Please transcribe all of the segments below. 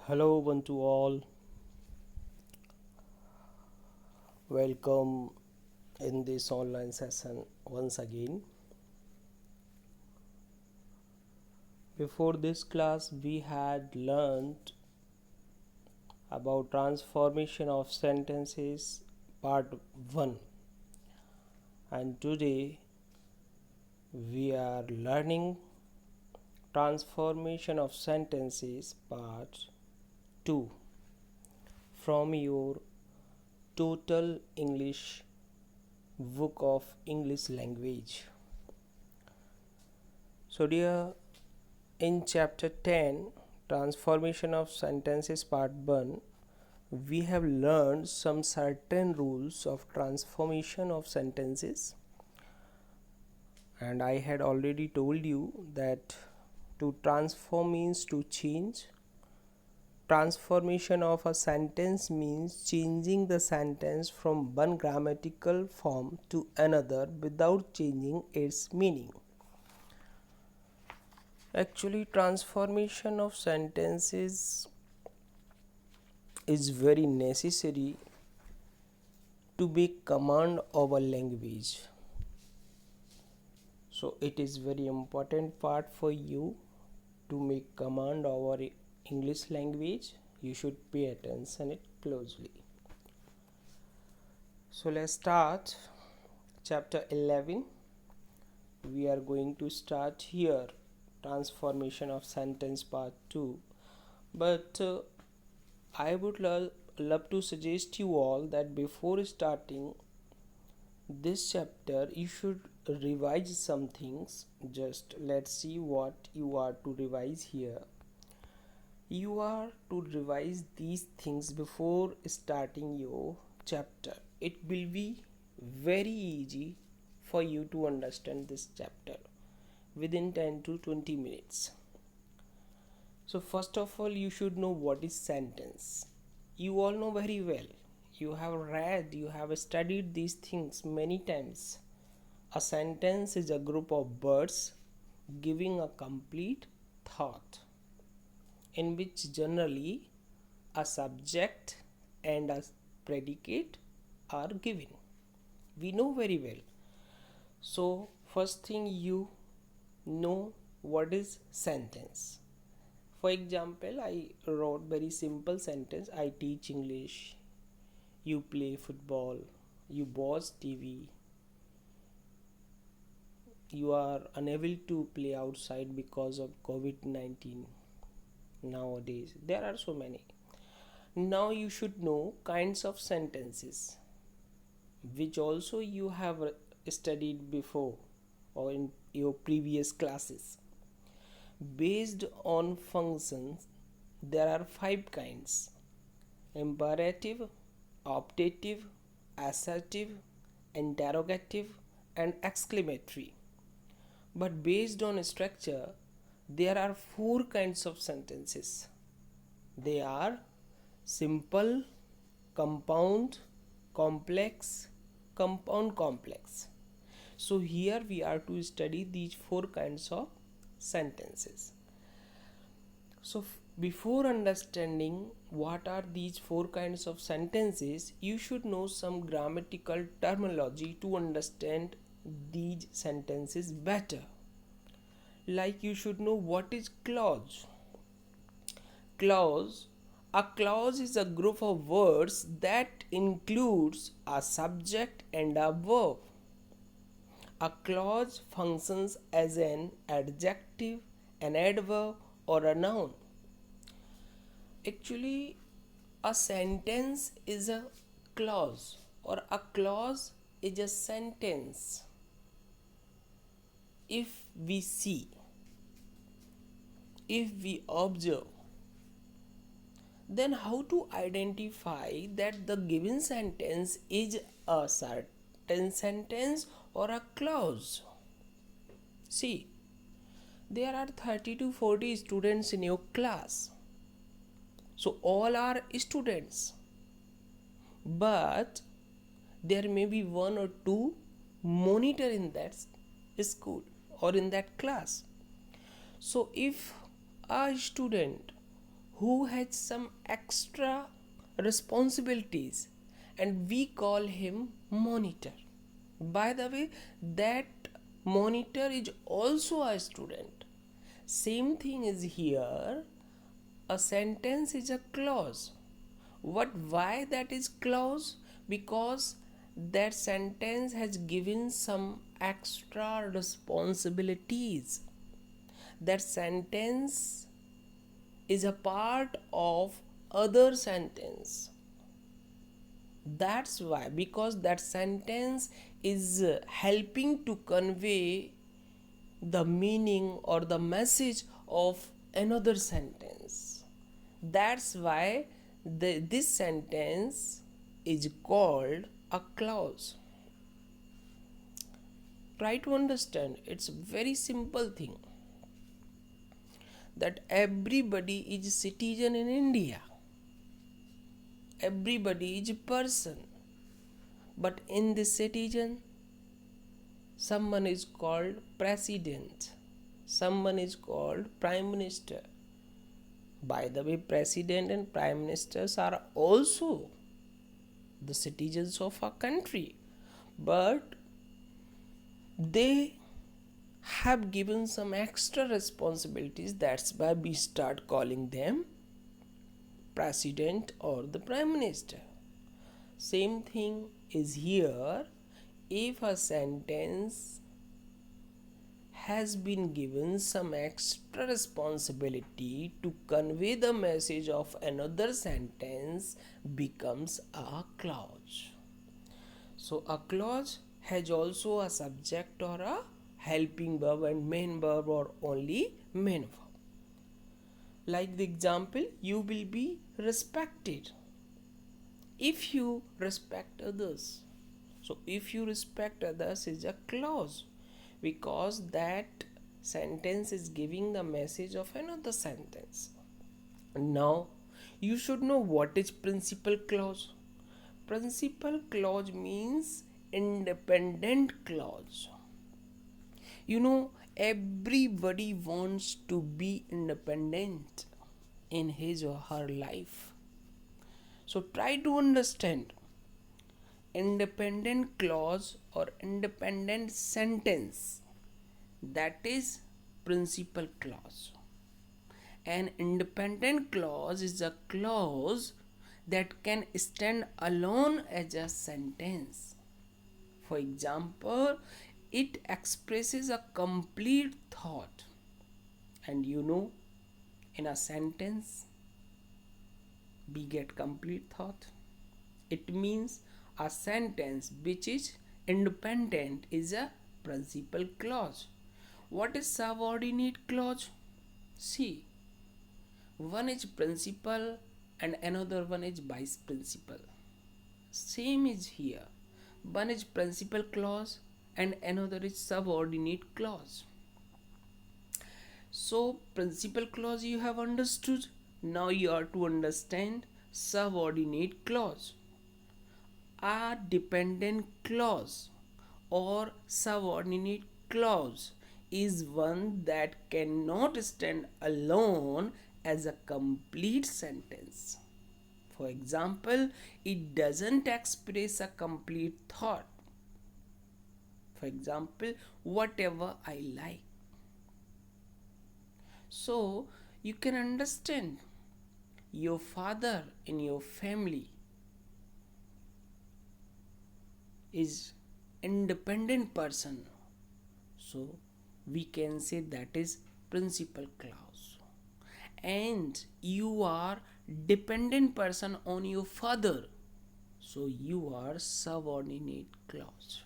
Hello, one to all. Welcome in this online session once again. Before this class, we had learned about transformation of sentences part 1, and today we are learning transformation of sentences part 2 from your total English book of English language. So, dear, in chapter 10, Transformation of Sentences Part 1, we have learned some certain rules of transformation of sentences, and I had already told you that to transform means to change. Transformation of a sentence means changing the sentence from one grammatical form to another without changing its meaning. Actually, transformation of sentences is very necessary to make command over language. So it is very important part for you to make command over English language. You should pay attention it closely. So let's start chapter 11. We are going to start here transformation of sentence part 2, but I would love to suggest you all that before starting this chapter you should revise some things. Just let's see what you are to revise here. You are to revise these things before starting your chapter. It will be very easy for you to understand this chapter within 10 to 20 minutes. So first of all, you should know what is sentence. You all know very well. You have read, you have studied these things many times. A sentence is a group of words giving a complete thought, in which generally a subject and a predicate are given. We know very well. So first thing, you know what is sentence. For example, I wrote very simple sentence: I teach English, you play football, you watch TV, you are unable to play outside because of COVID-19 nowadays. There are so many. Now you should know kinds of sentences which also you have studied before or in your previous classes. Based on functions, there are 5 kinds: imperative, optative, assertive, interrogative, and exclamatory. But based on structure, there are 4 kinds of sentences. They are simple, compound, complex, compound complex. So here we are to study these 4 kinds of sentences. So before understanding what are these 4 kinds of sentences, you should know some grammatical terminology to understand these sentences better. Like you should know what is clause. Clause. A clause is a group of words that includes a subject and a verb. A clause functions as an adjective, an adverb, or a noun. Actually, a sentence is a clause, or a clause is a sentence. If we see, if we observe, then how to identify that the given sentence is a certain sentence or a clause? See, there are 30 to 40 students in your class. So all are students. But there may be one or two monitor in that school or in that class. So if a student who has some extra responsibilities, and we call him monitor. By the way, that monitor is also a student. Same thing is here. A sentence is a clause. Why that is clause? Because that sentence has given some extra responsibilities. That sentence is a part of other sentence. That's why, because that sentence is helping to convey the meaning or the message of another sentence. That's why this sentence is called a clause. Try to understand, it's a very simple thing that everybody is citizen in India. Everybody is a person. But in this citizen, someone is called president, someone is called prime minister. By the way, president and prime ministers are also the citizens of our country, but they have given some extra responsibilities. That's why we start calling them president or the prime minister. Same thing is here. If a sentence has been given some extra responsibility to convey the message of another sentence, becomes a clause. So a clause has also a subject or a helping verb and main verb or only main verb. Like the example, you will be respected if you respect others. So if you respect others is a clause, because that sentence is giving the message of another sentence. Now you should know what is principal clause. Principal clause means independent clause. You know, everybody wants to be independent in his or her life. So try to understand. Independent clause or independent sentence, that is principal clause. An independent clause is a clause that can stand alone as a sentence. For example, it expresses a complete thought. And you know, in a sentence we get complete thought. It means a sentence which is independent is a principal clause. What is subordinate clause? See, one is principal and another one is vice principal. Same is here. One is principal clause and another is subordinate clause. So principal clause you have understood. Now you are to understand subordinate clause. A dependent clause or subordinate clause is one that cannot stand alone as a complete sentence. For example, it doesn't express a complete thought. For example, whatever I like. So you can understand, your father in your family is independent person, so we can say that is principal clause. And you are dependent person on your father, so you are subordinate clause.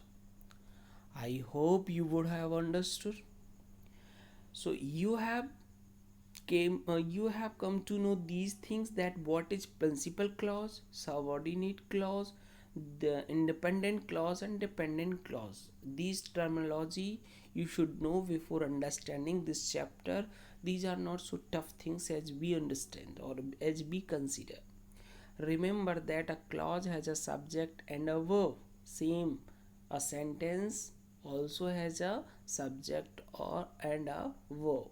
I hope you would have understood. So you have come to know these things, that what is principal clause, subordinate clause, the independent clause and dependent clause. These terminology you should know before understanding this chapter. These are not so tough things as we understand or as we consider. Remember that a clause has a subject and a verb. Same, a sentence also has a subject and a verb.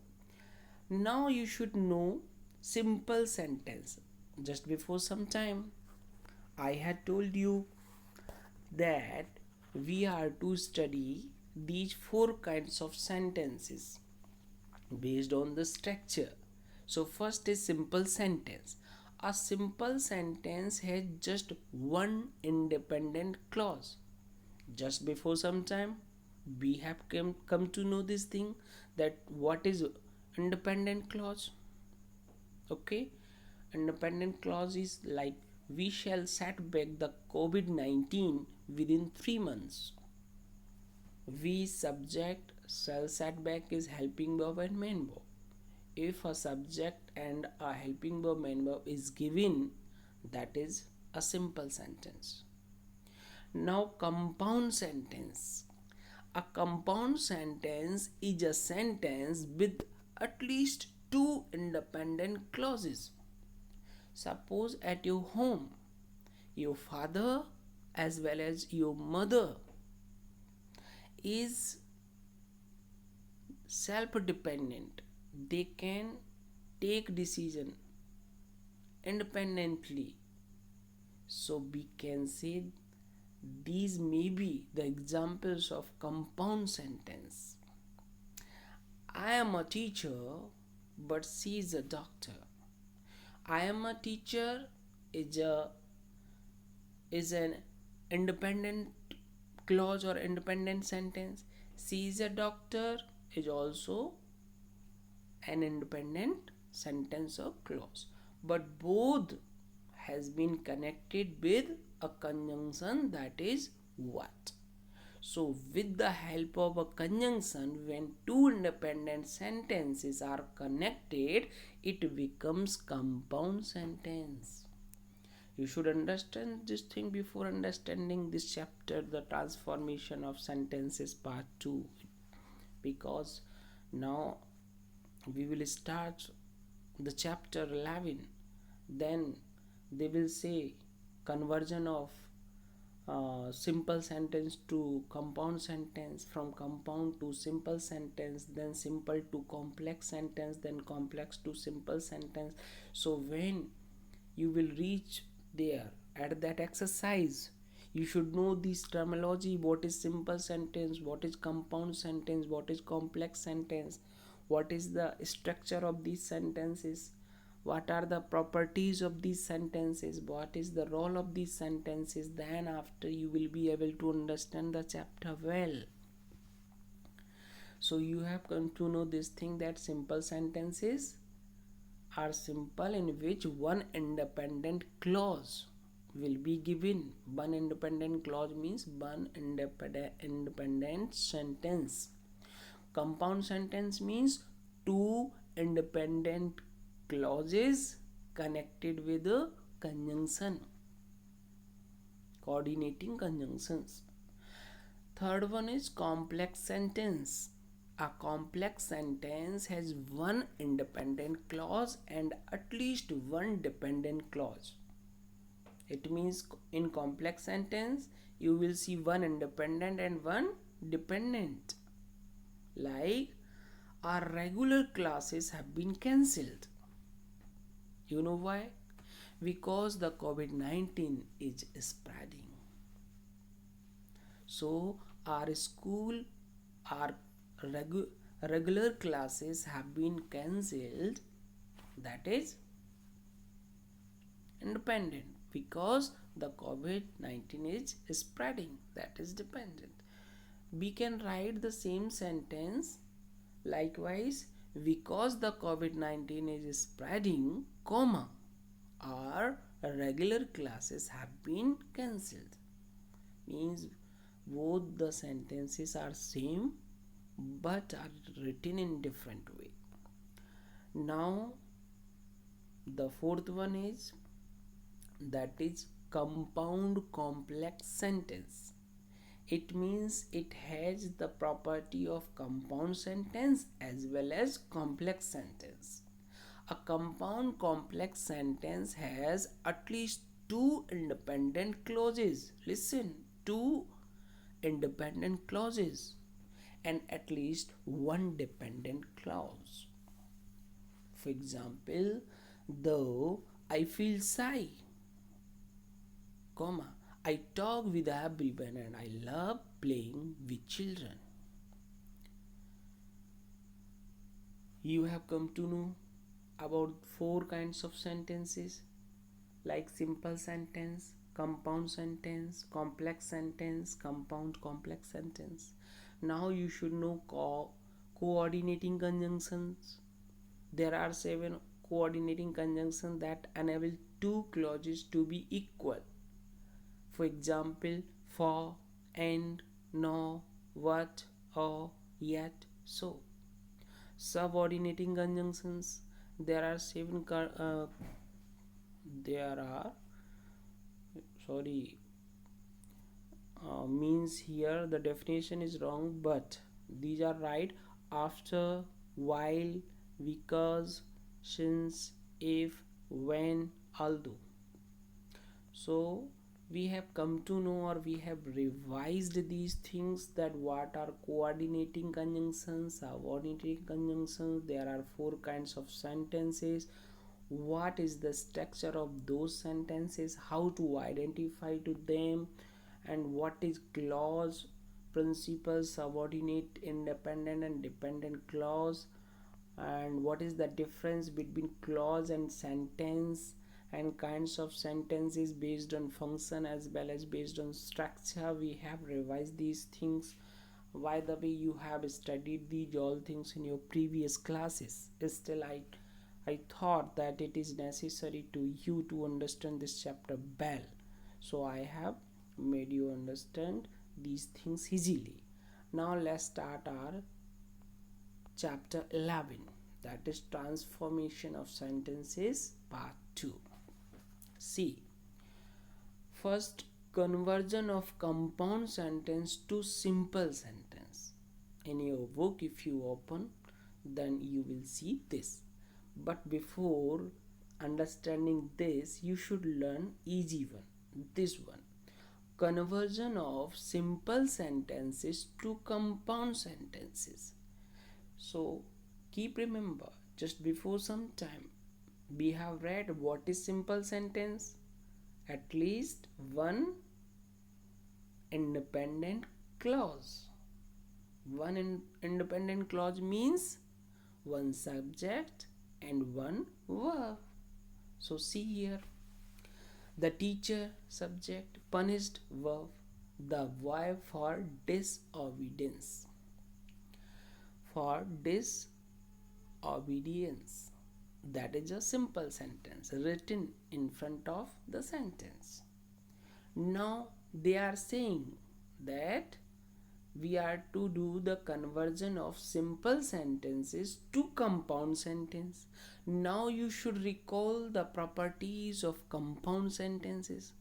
Now you should know simple sentence. Just before some time, I had told you that we are to study these four kinds of sentences based on the structure. So, first is simple sentence. A simple sentence has just one independent clause. Just before some time, we have come to know this thing, that what is independent clause. Okay, independent clause is like, we shall set back the COVID-19 within 3 months. We subject shall set back is helping verb and main verb. If a subject and a helping verb main verb is given, that is a simple sentence. Now, compound sentence. A compound sentence is a sentence with at least two independent clauses. Suppose at your home, your father as well as your mother is self-dependent. They can take decision independently. So we can say these may be the examples of compound sentence. I am a teacher, but she is a doctor. I am a teacher is an independent clause or independent sentence. She is a doctor is also an independent sentence or clause. But both has been connected with a conjunction, that is what. So, with the help of a conjunction, when two independent sentences are connected, it becomes compound sentence. You should understand this thing before understanding this chapter, the transformation of sentences part 2, because now we will start the chapter 11. Then they will say conversion of simple sentence to compound sentence, from compound to simple sentence, then simple to complex sentence, then complex to simple sentence. So when you will reach there at that exercise, you should know this terminology: what is simple sentence, what is compound sentence, what is complex sentence, what is the structure of these sentences, what are the properties of these sentences, what is the role of these sentences. Then after you will be able to understand the chapter well. So you have come to know this thing, that simple sentences are simple in which one independent clause will be given. One independent clause means one independent sentence. Compound sentence means two independent clauses connected with a conjunction, coordinating conjunctions. Third one is complex sentence. A complex sentence has one independent clause and at least one dependent clause. It means in complex sentence you will see one independent and one dependent. Like, our regular classes have been cancelled. You know why? Because the COVID-19 is spreading. So our school, our regular classes have been cancelled. That is independent, because the COVID-19 is spreading. That is dependent. We can write the same sentence likewise: because the COVID-19 is spreading, comma, our regular classes have been cancelled. Means both the sentences are same but are written in different way. Now the fourth one is, that is compound complex sentence. It means it has the property of compound sentence as well as complex sentence. A compound complex sentence has at least two independent clauses. Listen, two independent clauses and at least one dependent clause. For example, Though I feel shy, comma, I talk with everyone and I love playing with children. You have come to know about four kinds of sentences like simple sentence, compound sentence, complex sentence, compound complex sentence. Now you should know coordinating conjunctions. There are seven coordinating conjunctions that enable two clauses to be equal. For example, for, and, no, what, or, yet, so. Subordinating conjunctions. There are seven. There are sorry means here the definition is wrong, but these are right: after, while, because, since, if, when, although. So we have come to know, or we have revised these things, that what are coordinating conjunctions, subordinating conjunctions. There are four kinds of sentences. What is the structure of those sentences, how to identify to them, and what is clause, principal, subordinate, independent and dependent clause, and what is the difference between clause and sentence, and kinds of sentences based on function as well as based on structure. We have revised these things. By the way, you have studied these all things in your previous classes. Still, I thought that it is necessary to you to understand this chapter well, so I have made you understand these things easily. Now let's start our chapter 11, that is transformation of sentences part 2. See, first, conversion of compound sentence to simple sentence. In your book, if you open, then you will see this. But before understanding this, you should learn easy one, this one: conversion of simple sentences to compound sentences. So keep remember, just before some time we have read what is simple sentence. At least one independent clause. One independent clause means one subject and one verb. So see here, the teacher subject, punished verb, the verb for disobedience. For disobedience, that is a simple sentence written in front of the sentence. Now they are saying that we are to do the conversion of simple sentences to compound sentence. Now you should recall the properties of compound sentences.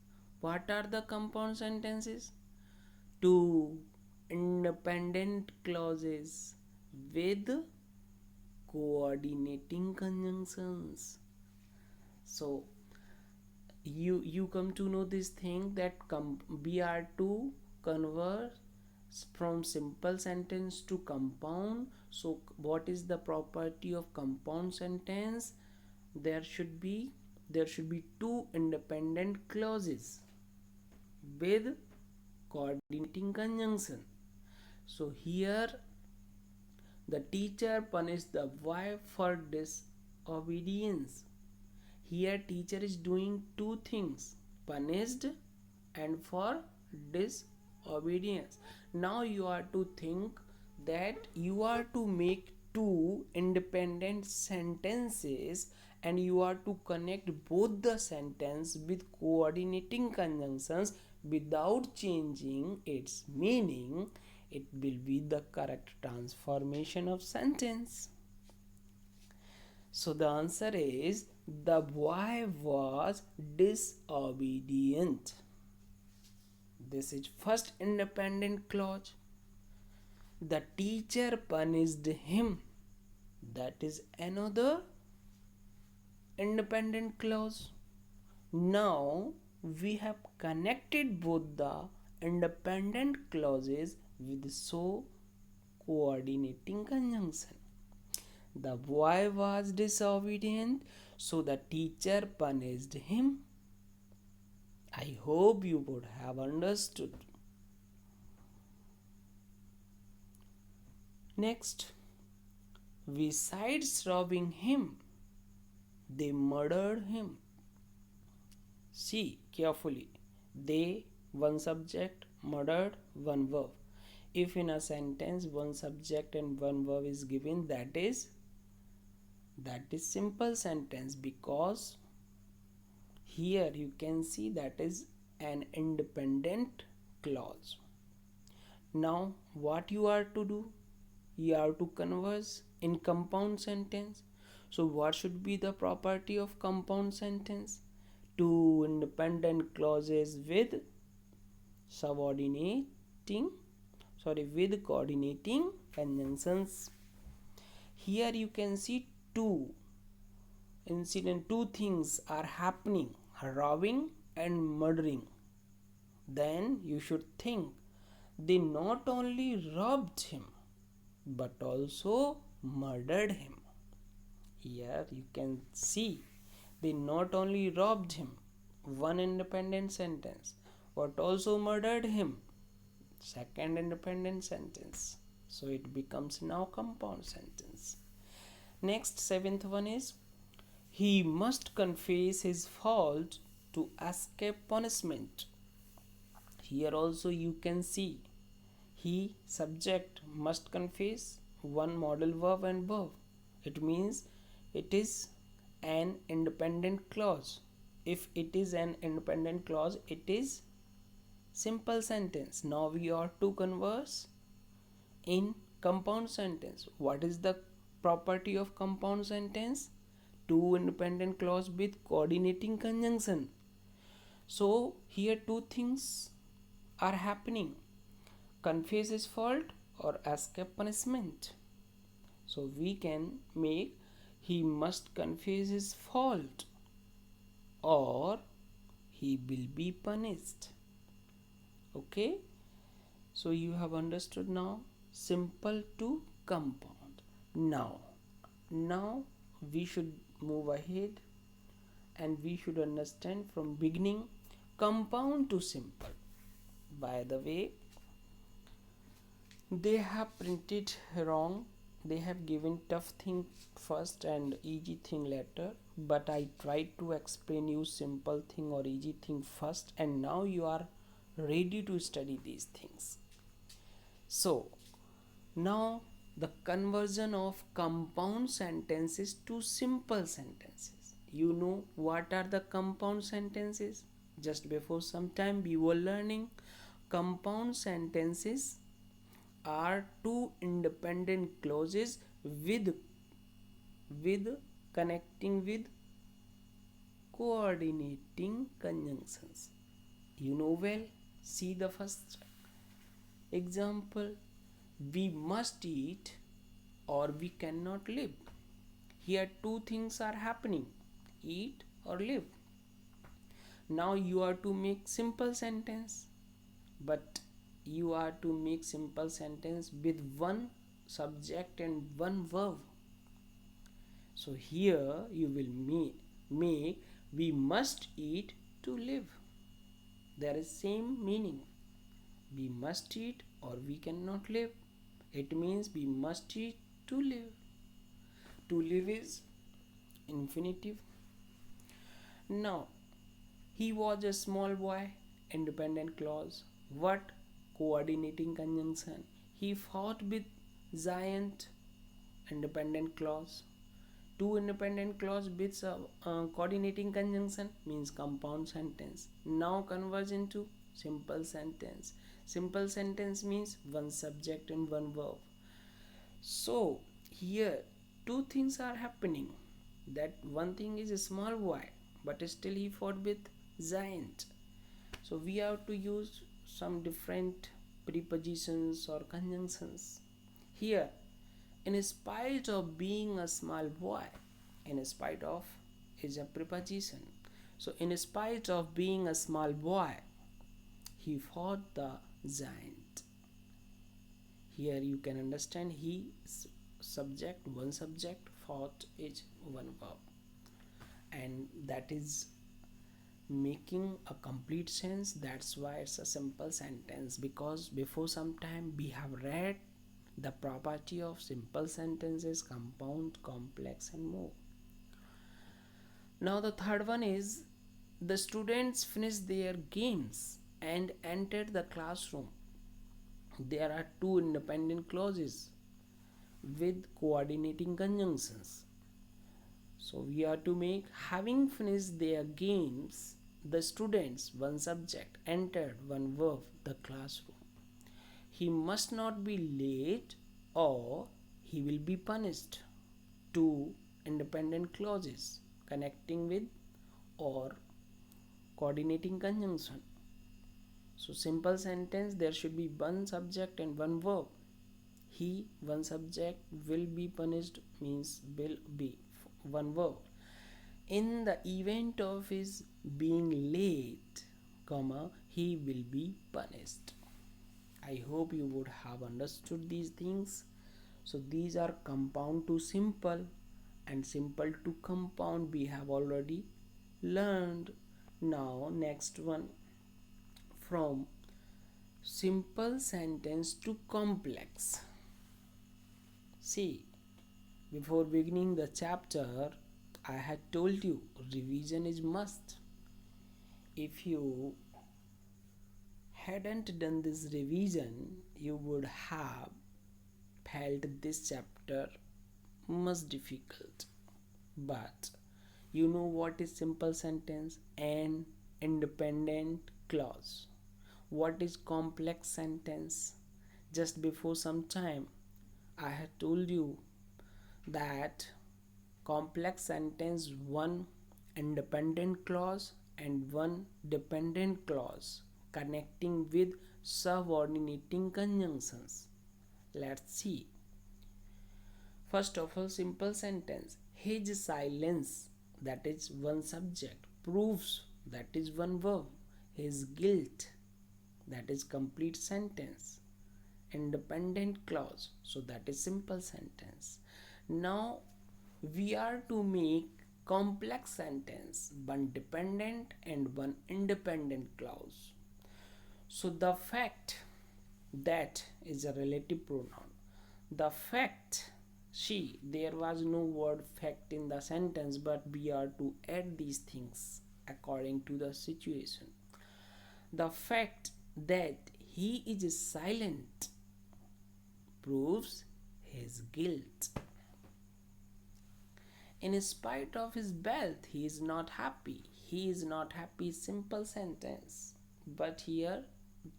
What are the compound sentences? Two independent clauses with coordinating conjunctions. So you come to know this thing, that we are to convert from simple sentence to compound. So what is the property of compound sentence? There should be two independent clauses with coordinating conjunction. So here, the teacher punished the wife for disobedience. Here teacher is doing two things: punished and for disobedience. Now you are to think that you are to make two independent sentences, and you are to connect both the sentence with coordinating conjunctions without changing its meaning. It will be the correct transformation of sentence. So the answer is, the boy was disobedient. This is first independent clause. The teacher punished him. That is another independent clause. Now we have connected both the independent clauses with so coordinating conjunction. The boy was disobedient, so the teacher punished him. I hope you would have understood. Next, besides robbing him, they murdered him. See carefully. They, one subject, murdered, one verb. If in a sentence one subject and one verb is given, that is simple sentence, because here you can see that is an independent clause. Now what you are to do? You have to converse in compound sentence. So what should be the property of compound sentence? Two independent clauses with coordinating conjunctions. Here you can see two things are happening: robbing and murdering. Then you should think they not only robbed him but also murdered him. Here you can see they not only robbed him, one independent sentence, but also murdered him, second independent sentence. So it becomes now compound sentence. Next, seventh one is he must confess his fault to escape punishment. Here also you can see he subject must confess, one modal verb and verb. It means it is an independent clause. If it is an independent clause, it is simple sentence. Now we are to converse in compound sentence. What is the property of compound sentence? Two independent clause with coordinating conjunction. So here two things are happening: confess his fault or escape punishment. So we can make he must confess his fault or he will be punished. Okay, so you have understood now simple to compound. Now we should move ahead and we should understand from beginning compound to simple. By the way, they have printed wrong. They have given tough thing first and easy thing later, but I tried to explain you simple thing or easy thing first, and now you are ready to study these things. So now the conversion of compound sentences to simple sentences. You know what are the compound sentences? Just before some time we were learning compound sentences are two independent clauses with connecting with coordinating conjunctions. You know well. See the first example: we must eat or we cannot live. Here two things are happening: eat or live. Now you are to make simple sentence, but you are to make simple sentence with one subject and one verb. So here you will make we must eat to live. There is same meaning. We must eat or we cannot live. It means we must eat to live. To live is infinitive. Now he was a small boy, independent clause. What? Coordinating conjunction. He fought with giant, independent clause. Two independent clause with coordinating conjunction means compound sentence. Now converge into simple sentence. Simple sentence means one subject and one verb. So here two things are happening. That one thing is a small boy, but still he fought with giant. So we have to use some different prepositions or conjunctions. Here, in spite of being a small boy, in spite of is a preposition. So in spite of being a small boy, he fought the giant. Here you can understand he subject, one subject, fourth is one verb, and that is making a complete sense. That's why it's a simple sentence, because before some time we have read the property of simple sentences: compound, complex, and more. Now the third one is, the students finished their games and entered the classroom. There are two independent clauses with coordinating conjunctions. So we are to make having finished their games, the students, one subject, entered, one verb, the classroom. He must not be late or he will be punished. Two independent clauses connecting with or coordinating conjunction. So simple sentence, there should be one subject and one verb. He, one subject, will be punished means will be one verb. In the event of his being late, comma, he will be punished. I hope you would have understood these things. So these are compound to simple, and simple to compound we have already learned. Now next one, from simple sentence to complex. See, before beginning the chapter, I had told you revision is must. If you hadn't done this revision, you would have felt this chapter much difficult. But you know what is simple sentence and independent clause. What is complex sentence? Just before some time, I had told you that complex sentence, one independent clause and one dependent clause connecting with subordinating conjunctions. Let's see. First of all, simple sentence. His silence, that is one subject, proves, that is one verb. His guilt, that is complete sentence. Independent clause, so that is simple sentence. Now we are to make complex sentence, one dependent and one independent clause. So the fact, that is a relative pronoun. The fact, see, there was no word fact in the sentence, but we are to add these things according to the situation. The fact that he is silent proves his guilt. In spite of his wealth, he is not happy. He is not happy, simple sentence. But here,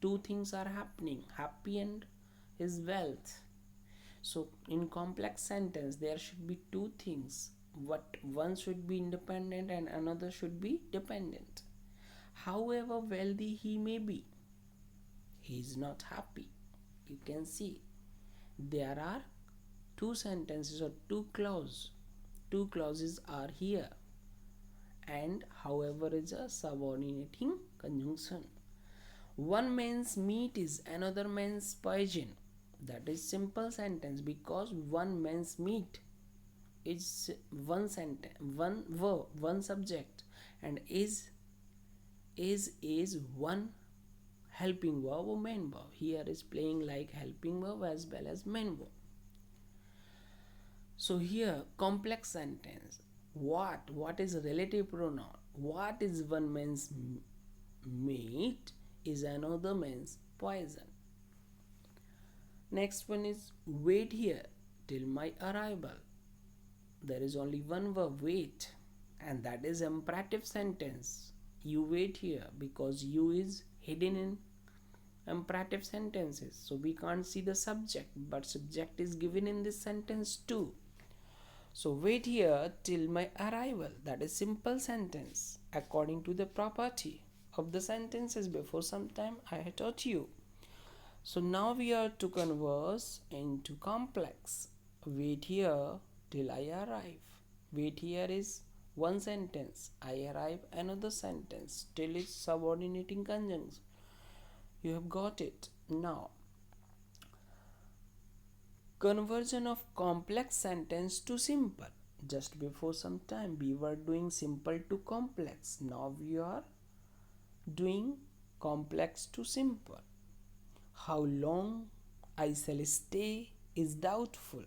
two things are happening, happy and his wealth. So in complex sentence, there should be two things. What one should be independent and another should be dependent. However wealthy he may be, he is not happy. You can see there are two sentences or two clauses. Two clauses are here, and however is a subordinating conjunction. One man's meat is another man's poison. That is simple sentence, because one man's meat is one sentence, one verb, one subject, and is one helping verb or main verb. Here is playing like helping verb as well as main verb. So here complex sentence. What is a relative pronoun? What is one man's meat is another man's poison. Next one is wait here till my arrival. There is only one verb, wait, and that is imperative sentence. You wait here, because you is hidden in imperative sentences, so we can't see the subject, but subject is given in this sentence too. So wait here till my arrival, that is simple sentence according to the property of the sentences before some time I had taught you. So now we are to converse into complex. Wait here till I arrive. Wait here is one sentence, I arrive another sentence, till is subordinating conjunction. You have got it. Now Conversion of complex sentence to simple. Just before some time we were doing simple to complex. Now we are doing complex to simple. How long I shall stay is doubtful.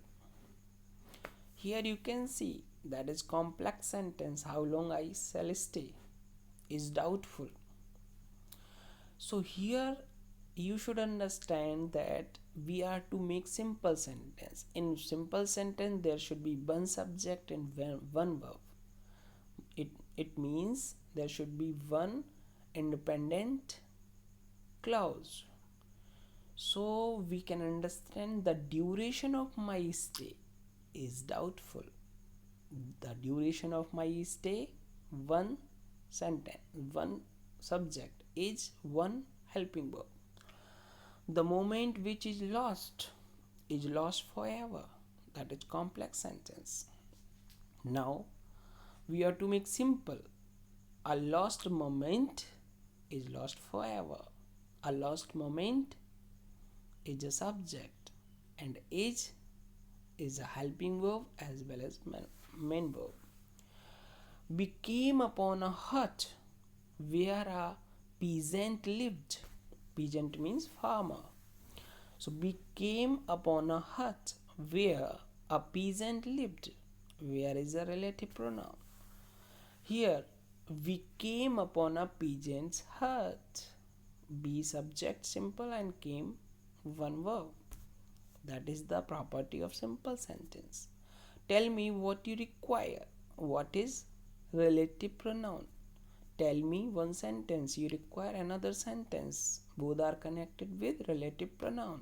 Here you can see that is complex sentence. How long I shall stay is doubtful. So here you should understand that we are to make simple sentence. In simple sentence there should be one subject and one verb. It means there should be one independent clause. So we can understand the duration of my stay is doubtful. The duration of my stay, one sentence, one subject is one helping verb. The moment which is lost forever. That is complex sentence. Now we are to make simple. A lost moment is lost forever. A lost moment is a subject and is a helping verb as well as main verb. We came upon a hut where a peasant lived. Peasant means farmer. So we came upon a hut where a peasant lived. Where is a relative pronoun. Here we came upon a peasant's hut. Be subject simple and came one verb. That is the property of simple sentence. Tell me what you require. What is relative pronoun? Tell me one sentence. You require another sentence. Both are connected with relative pronoun.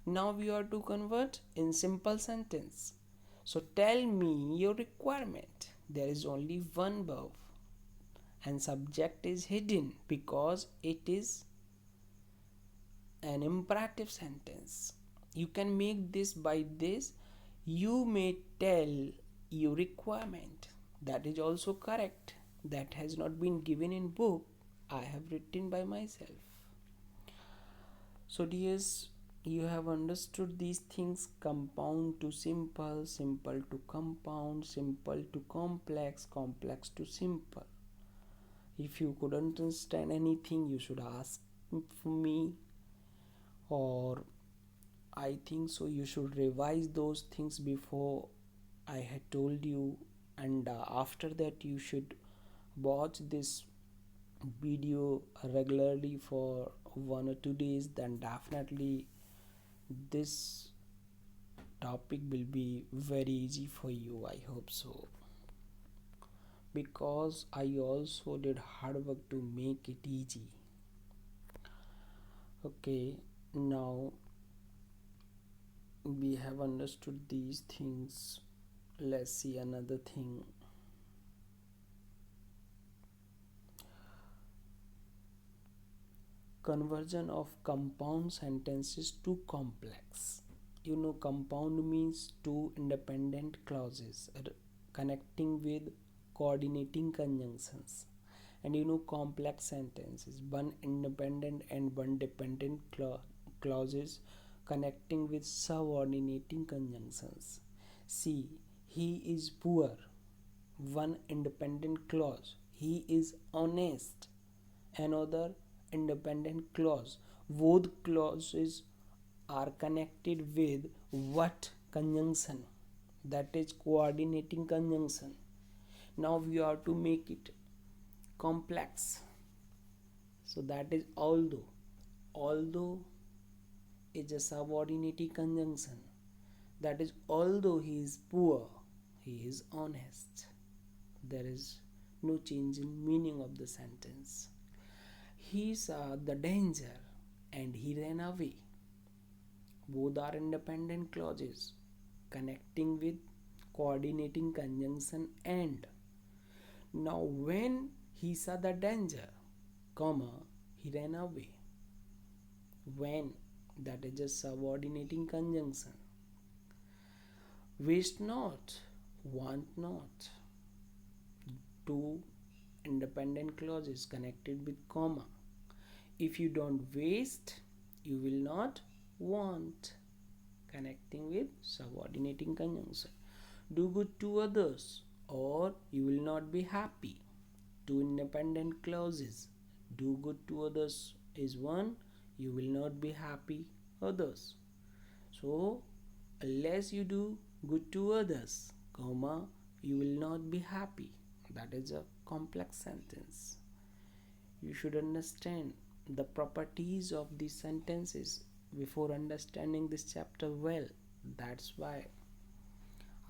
Now we are to convert in simple sentence. So tell me your requirement. There is only one verb and subject is hidden because it is an imperative sentence. You can make this by this. You may tell your requirement. That is also correct. That has not been given in book. I have written by myself. So dears, you have understood these things: compound to simple, simple to compound, simple to complex, complex to simple. If you couldn't understand anything, you should ask me, or I think so you should revise those things before I had told you, and after that you should watch this video regularly for 1 or 2 days. Then definitely this topic will be very easy for you. I hope so, because I also did hard work to make it easy. Okay, now we have understood these things. Let's see another thing. Conversion of compound sentences to complex. You know, compound means two independent clauses connecting with coordinating conjunctions. And you know, complex sentences, one independent and one dependent clauses connecting with subordinating conjunctions. See, he is poor, one independent clause. He is honest, another independent clause. Both clauses are connected with what conjunction? That is coordinating conjunction. Now we are to make it complex. So that is although. Although is a subordinating conjunction. That is, although he is poor, he is honest. There is no change in meaning of the sentence. He saw the danger and he ran away. Both are independent clauses connecting with coordinating conjunction and. Now when he saw the danger, comma, he ran away. When, that is a subordinating conjunction. Waste not, want not. Two independent clauses connected with comma. If you don't waste, you will not want. connecting with subordinating conjunction. Do good to others or you will not be happy. Two independent clauses. Do good to others is one, you will not be happy others. So unless you do good to others, comma, you will not be happy. That is a complex sentence. You should understand the properties of these sentences before understanding this chapter well. That's why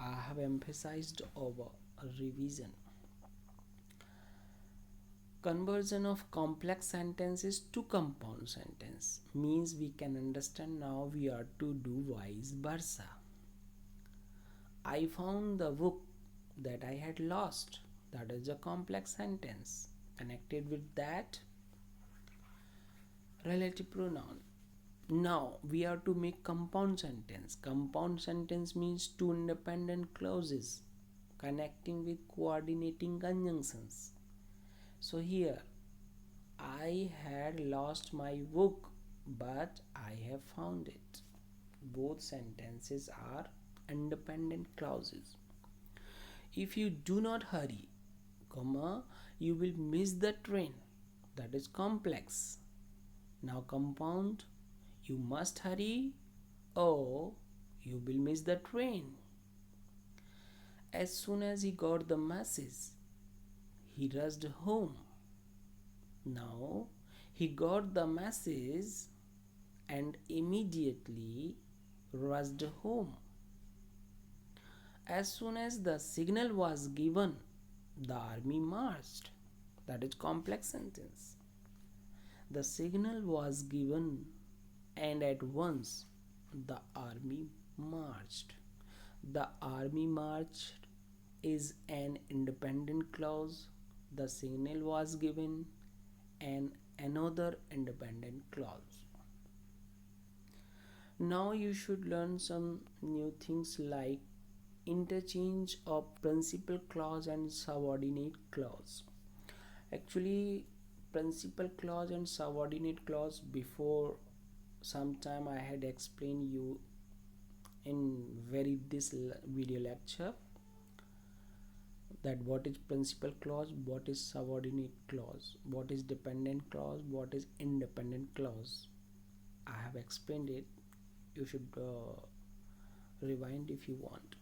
I have emphasized over a revision. Conversion of complex sentences to compound sentence means we can understand now we are to do vice versa. I found the book that I had lost. That is a complex sentence. Connected with that, relative pronoun. Now we are to make compound sentence. Compound sentence means two independent clauses connecting with coordinating conjunctions. So here, I had lost my book, but I have found it. Both sentences are independent clauses. If you do not hurry, comma, you will miss the train. That is complex. Now compound, you must hurry or you will miss the train. As soon as he got the message, he rushed home. Now he got the message and immediately rushed home. As soon as the signal was given, the army marched. That is complex sentence. The signal was given and at once the army marched. The army marched is an independent clause. The signal was given and another independent clause. Now you should learn some new things like interchange of principal clause and subordinate clause. Actually, principal clause and subordinate clause before some time I had explained you in this video lecture that what is principal clause, what is subordinate clause, what is dependent clause, what is independent clause. I have explained it. You should rewind if you want.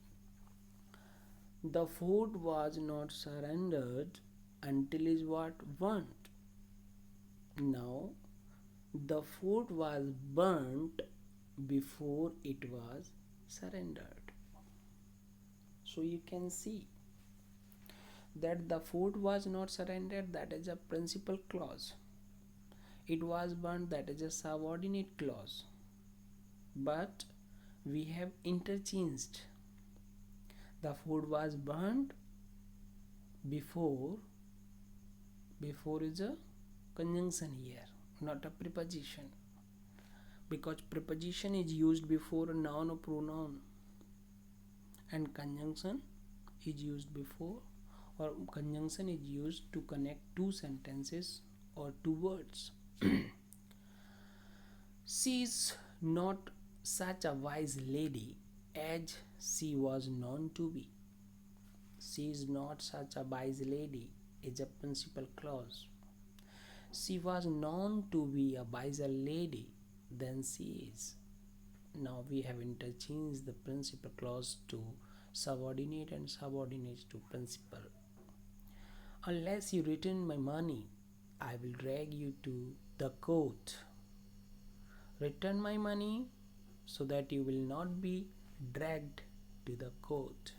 The food was not surrendered until it was burnt. Now, the food was burnt before it was surrendered. So you can see that the food was not surrendered, that is a principal clause. It was burnt, that is a subordinate clause. But we have interchanged. The food was burnt before is a conjunction here, not a preposition, because preposition is used before a noun or pronoun and conjunction is used before, or conjunction is used to connect two sentences or two words. She is not such a wise lady as she was known to be. She is not such a wise lady is a principal clause. She was known to be a wiser lady than she is. Now we have interchanged the principal clause to subordinate and subordinate to principal. Unless you return my money, I will drag you to the court. Return my money so that you will not be dragged to the court.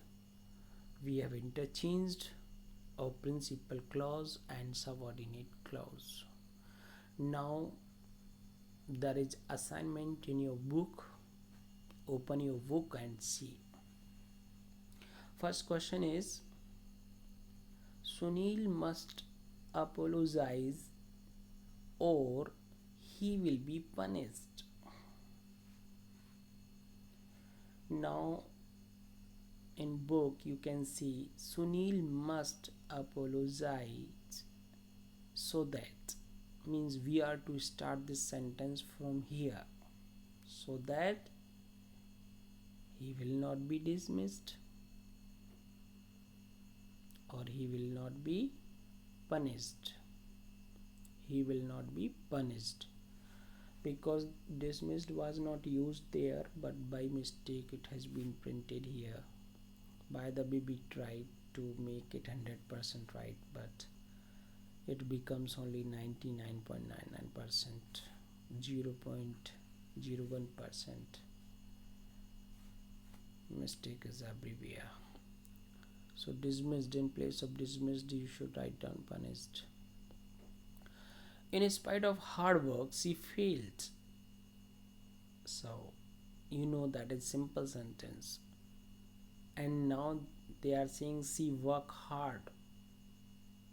We have interchanged our principal clause and subordinate clause. Now there is assignment in your book. Open your book and see. First question is, Sunil must apologize or he will be punished. Now in book you can see Sunil must apologize, so that means we are to start this sentence from here, so that He will not be dismissed or he will not be punished. He will not be punished because dismissed was not used there, but by mistake it has been printed here. By the way, we tried to make it 100% right, but it becomes only 99.99%, 0.01% mistake is everywhere. So dismissed, in place of dismissed you should write down punished. In spite of hard work she failed. So you know that is simple sentence. And now they are saying she worked hard,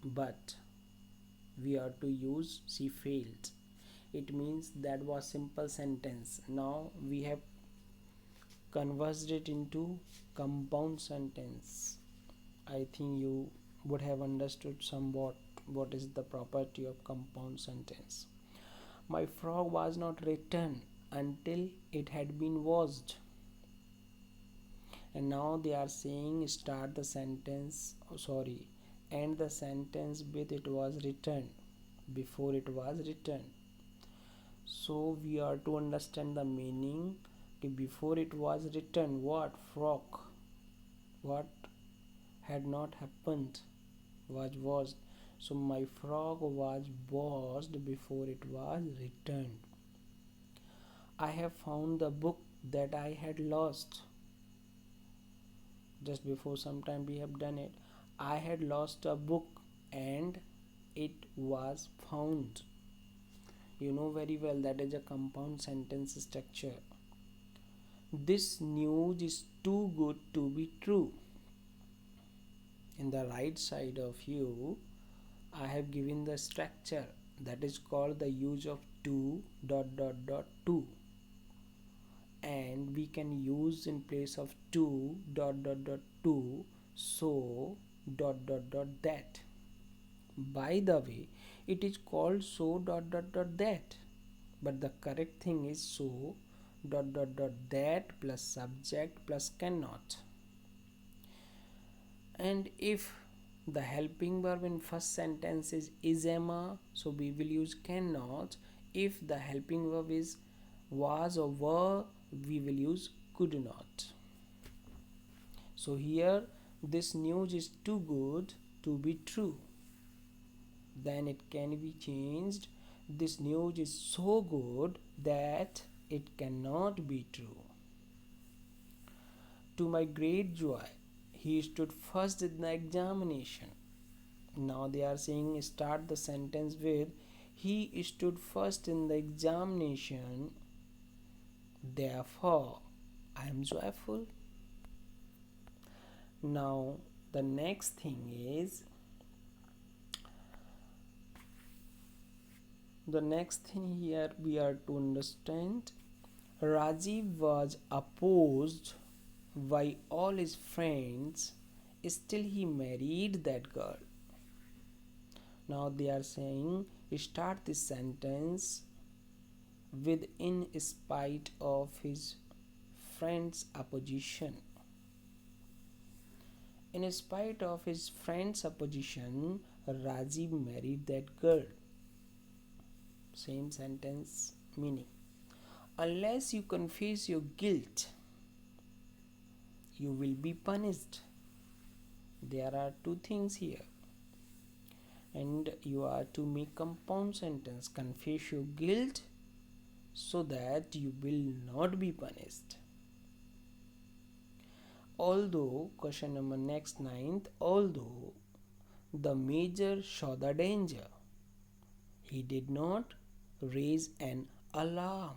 but we are to use she failed. It means that was simple sentence. Now we have converted it into compound sentence. I think you would have understood somewhat what is the property of compound sentence. My frog was not returned until it had been washed. And now they are saying start the sentence, end the sentence with it was returned, before it was returned. So we are to understand the meaning. Before it was written, what frog, what had not happened, was washed. So my frog was washed before it was returned. I have found the book that I had lost. Just before some time we have done it. I had lost a book and it was found. You know very well that is a compound sentence structure. This news is too good to be true. In the right side of you, I have given the structure that is called the use of to ... to, and we can use in place of to ... to, so ... that. By the way, it is called so ... that, but the correct thing is so ... that plus subject plus cannot. And if the helping verb in first sentence is Emma, so we will use cannot. If the helping verb is was or were, we will use could not. So here this news is too good to be true. Then it can be changed. This news is so good that it cannot be true. To my great joy, he stood first in the examination. Now they are saying start the sentence with he stood first in the examination. Therefore, I am joyful. Now the next thing is here we are to understand Rajiv was opposed by all his friends, still he married that girl. Now they are saying start this sentence with in spite of his friend's opposition. In spite of his friend's opposition, Rajiv married that girl. Same sentence meaning. Unless you confess your guilt, you will be punished. There are two things here. And you are to make compound sentence. Confess your guilt so that you will not be punished. Although, question number next 9th, although the major saw the danger, he did not raise an alarm.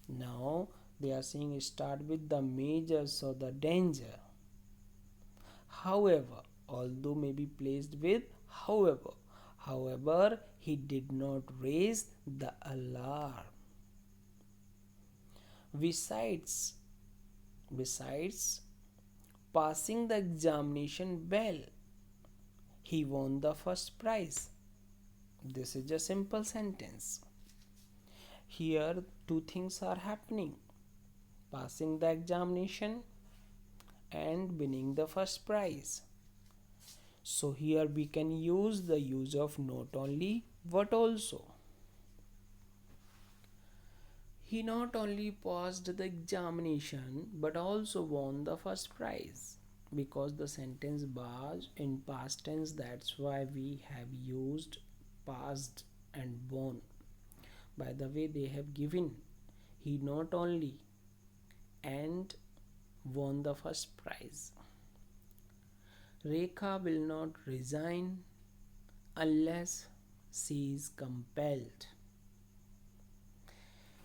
Now they are saying start with the major saw the danger. However, although may be placed with however, he did not raise the alarm. Besides passing the examination well, he won the first prize. This is a simple sentence. Here two things are happening. passing the examination and winning the first prize. So here we can use the use of not only but also. He not only passed the examination but also won the first prize, because the sentence was in past tense, that's why we have used passed and won. By the way, they have given he not only and won the first prize. Rekha will not resign unless she is compelled.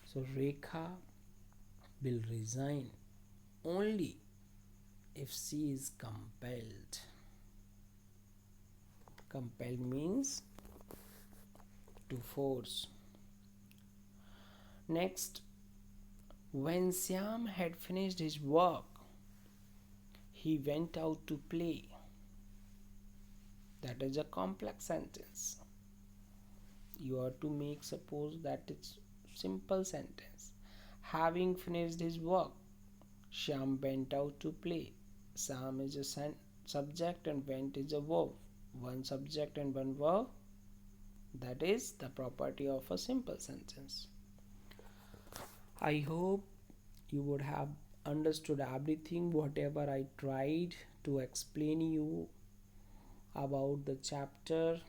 So Rekha will resign only if she is compelled. Compelled means to force. Next, when Syam had finished his work, he went out to play. That is a complex sentence. You have to make suppose that it's simple sentence. Having finished his work, Shyam went out to play. Sam is a subject and went is a verb. One subject and one verb. That is the property of a simple sentence. I hope you would have understood everything whatever I tried to explain you about the chapter.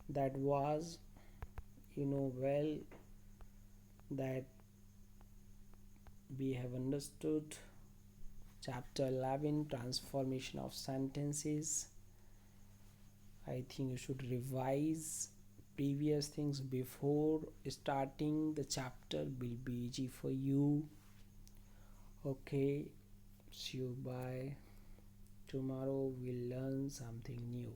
That was, well, that we have understood chapter 11, transformation of sentences. I think you should revise previous things before starting the chapter, will be easy for you. Okay, see you, bye. Tomorrow we'll learn something new.